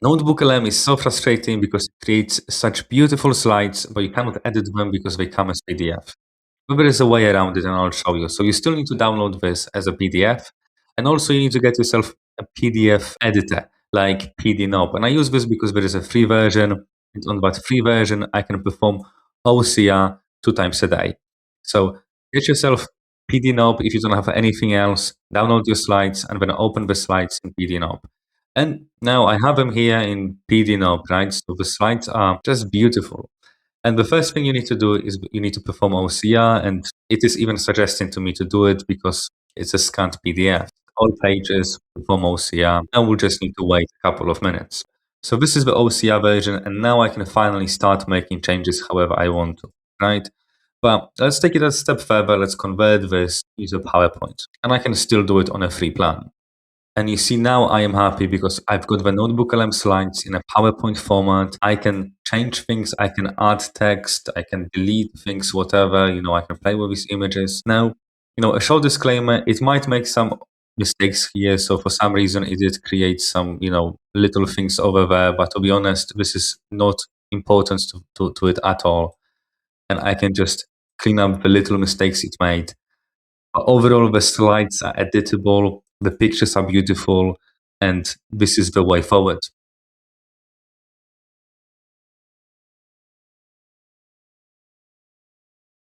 NotebookLM is so frustrating because it creates such beautiful slides, but you cannot edit them because they come as PDF. But there is a way around it, and I'll show you. So you still need to download this as a PDF, and also you need to get yourself a PDF editor like PDNob. And I use this because there is a free version, and on that free version, I can perform OCR 2 times a day. So get yourself PDNob if you don't have anything else, download your slides, and then open the slides in PDNob. And now I have them here in PDNob, right? So the slides are just beautiful. And the first thing you need to do is you need to perform OCR, and it is even suggesting to me to do it because it's a scanned PDF. All pages perform OCR, and we'll just need to wait a couple of minutes. So this is the OCR version, and now I can finally start making changes however I want to, right? But let's take it a step further. Let's convert this into PowerPoint, and I can still do it on a free plan. And you see now I am happy because I've got the NotebookLM slides in a PowerPoint format. I can change things, I can add text, I can delete things, whatever, I can play with these images. Now, a short disclaimer, it might make some mistakes here. So for some reason it did create some, little things over there. But to be honest, this is not important to it at all. And I can just clean up the little mistakes it made. But overall, the slides are editable, the pictures are beautiful, and this is the way forward.